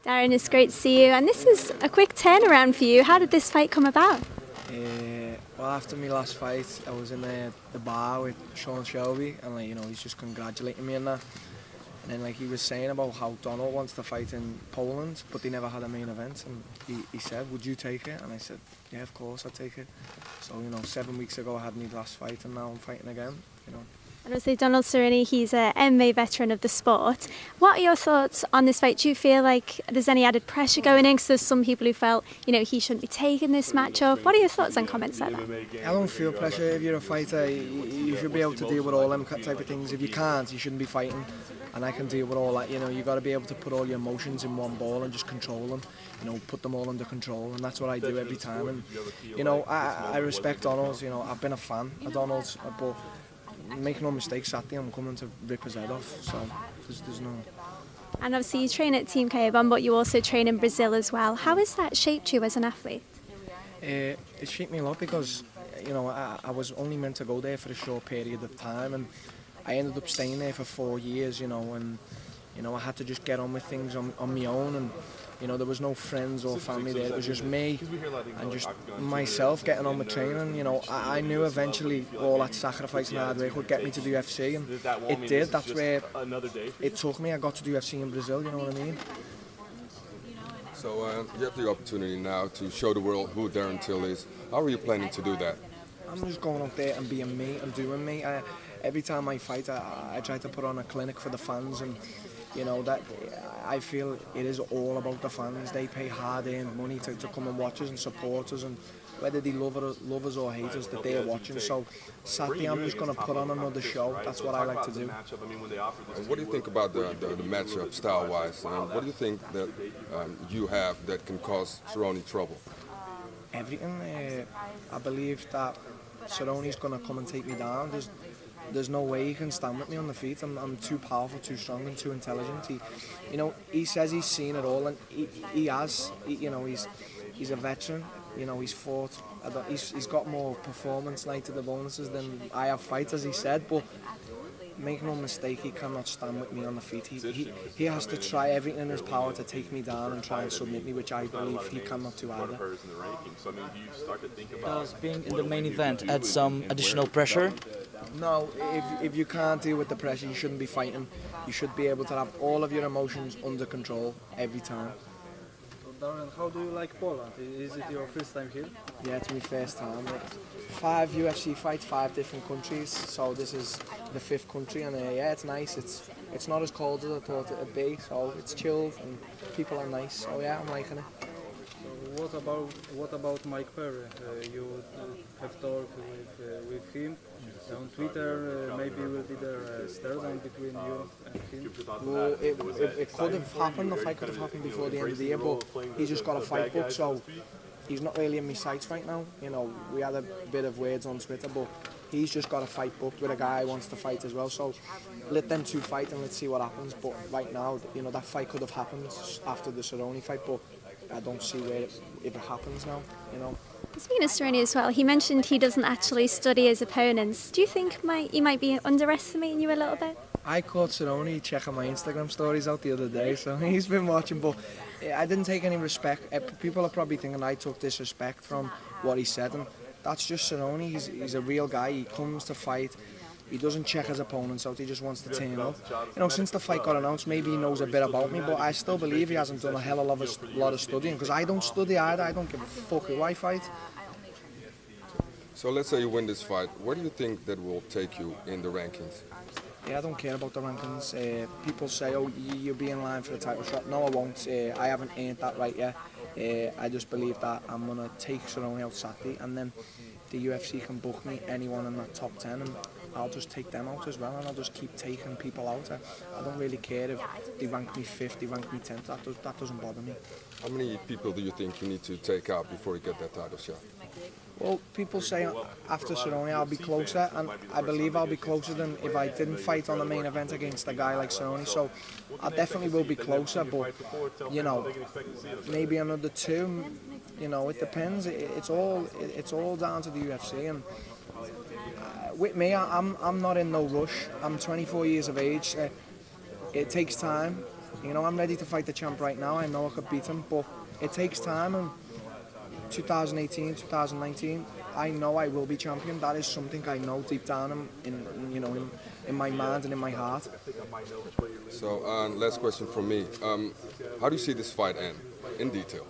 Darren, it's great to see you. And this was a quick turnaround for you. How did this fight come about? Well, after my last fight, I was in the bar with Sean Shelby, and he's just congratulating me on that. And then he was saying about how Donald wants to fight in Poland, but they never had a main event. And he said, "Would you take it?" And I said, "Yeah, of course I'd take it." So 7 weeks ago I had my last fight, and now I'm fighting again. And obviously Donald Cerrone, he's an MMA veteran of the sport. What are your thoughts on this fight? Do you feel like there's any added pressure going in? Because there's some people who felt, he shouldn't be taking this matchup. What are your thoughts on comments like that? I don't feel pressure. If you're a fighter, you should be able to deal with all them type of things. If you can't, you shouldn't be fighting. And I can deal with all that. You got to be able to put all your emotions in one ball and just control them. Put them all under control, and that's what I do every time. And I respect Donald's. I've been a fan of Donald's, but make no mistake, Saturday I'm coming to rip his head off. So there's no. And obviously you train at Team K1, but you also train in Brazil as well. How has that shaped you as an athlete? It shaped me a lot because I was only meant to go there for a short period of time, and I ended up staying there for 4 years, and I had to just get on with things on my own, and there was no friends or family there. It was just me and just myself getting on with training. I knew eventually all that sacrifice and hard work would get me to the UFC, and it did. That's where it took me. I got to the UFC in Brazil, you know what I mean? So you have the opportunity now to show the world who Darren Till is. How are you planning to do that? I'm just going out there and being me and doing me. Every time I fight, I try to put on a clinic for the fans, and that I feel it is all about the fans. They pay hard-earned money to come and watch us and support us, and whether they love us or hate us, that they're watching. So Saturday I'm just going to put on another show. That's what I like to do. And what do you think about the matchup style-wise? What do you think that you have that can cause Cerrone trouble? Everything. I believe that Cerrone's going to come and take me down. There's no way he can stand with me on the feet. I'm too powerful, too strong, and too intelligent. He says he's seen it all, and he has. He's a veteran. He's fought. He's got more performance night to the bonuses than I have fights, as he said. But make no mistake, he cannot stand with me on the feet. He has to try everything in his power to take me down and try and submit me, which I believe he cannot do either. Does being in the main event add some additional pressure? No, if you can't deal with the pressure, you shouldn't be fighting. You should be able to have all of your emotions under control every time. So Darren, how do you like Poland? Is it your first time here? Yeah, it's my first time. 5 UFC fights, 5 different countries. So this is the 5th country, and yeah, it's nice. It's not as cold as I thought it would be. So it's chilled and people are nice. So yeah, I'm liking it. So what about Mike Perry? You have talked with him on Twitter. Maybe will be there a stare-down between you and him? Well, it could have happened. The fight could have happened before the end of the year, but he's just got a fight book, so he's not really in my sights right now. We had a bit of words on Twitter, but he's just got a fight booked with a guy who wants to fight as well. So let them two fight and let's see what happens. But right now, that fight could have happened after the Cerrone fight, but I don't see where if it happens now. Speaking of Cerrone as well, he mentioned he doesn't actually study his opponents. Do you think he might be underestimating you a little bit? I caught Cerrone checking my Instagram stories out the other day, so he's been watching, but I didn't take any respect. People are probably thinking I took disrespect from what he said, and that's just Cerrone. He's a real guy. He comes to fight. He doesn't check his opponents out, he just wants to turn up. Since the fight got announced, maybe he knows a bit about me, but I still believe he hasn't done a hell of a lot of studying, because I don't study either. I don't give a fuck who I fight. So let's say you win this fight. Where do you think that will take you in the rankings? Yeah, I don't care about the rankings. People say, oh, you'll be in line for the title shot. No, I won't. I haven't earned that right yet. I just believe that I'm going to take Cerrone out Saturday, and then the UFC can book me anyone in that top 10, and I'll just take them out as well, and I'll just keep taking people out. I don't really care if they rank me 5th, they rank me 10th. That doesn't bother me. How many people do you think you need to take out before you get that title shot? Well, people say after Cerrone I'll be closer, and I believe I'll be closer than if I didn't fight on the main event against a guy like Cerrone. So I definitely will be closer, but maybe another 2. It depends. It's all down to the UFC, and with me, I'm not in no rush. I'm 24 years of age. It takes time, You know, I'm ready to fight the champ right now. I know I could beat him, but it takes time. And 2018, 2019, I know I will be champion. That is something I know deep down in my mind and in my heart. So, last question from me. How do you see this fight end in detail?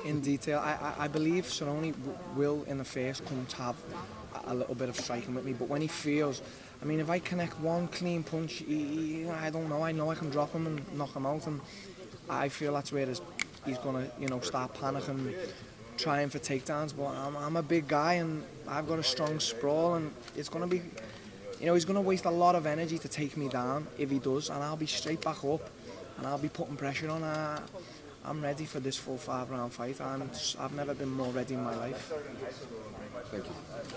In detail, I believe Cerrone will in the first come to have a little bit of striking with me, but when he feels, I mean, if I connect one clean punch, I don't know, I know I can drop him and knock him out, and I feel that's where he's gonna, start panicking, trying for takedowns. But I'm a big guy and I've got a strong sprawl, and it's gonna be, he's gonna waste a lot of energy to take me down if he does, and I'll be straight back up and I'll be putting pressure on. I'm ready for this full 5-round fight. I've never been more ready in my life. Thank you.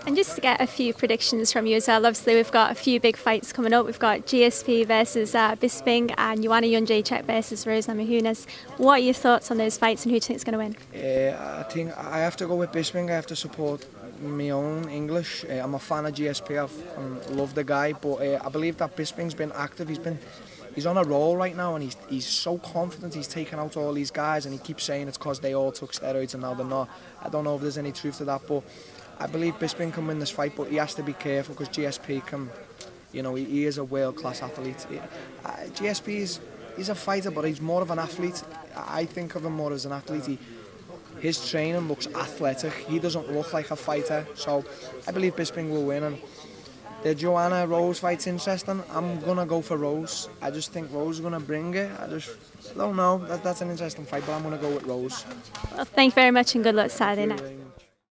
And just to get a few predictions from you as well, obviously we've got a few big fights coming up. We've got GSP versus Bisping and Joanna Jędrzejczyk versus Rose Namajunas. What are your thoughts on those fights and who do you think is going to win? I think I have to go with Bisping. I have to support my own English. I'm a fan of GSP. I love the guy, but I believe that Bisping's been active. He's on a roll right now, and he's so confident. He's taken out all these guys, and he keeps saying it's because they all took steroids and now they're not. I don't know if there's any truth to that, but I believe Bisping can win this fight, but he has to be careful because GSP can, he is a world-class athlete. GSP he's a fighter, but he's more of an athlete. I think of him more as an athlete. His training looks athletic. He doesn't look like a fighter, so I believe Bisping will win. And the Joanna Rose fight's interesting. I'm gonna go for Rose. I just think Rose is gonna bring it. I don't know. That's an interesting fight, but I'm gonna go with Rose. Well, thank you very much and good luck Saturday night.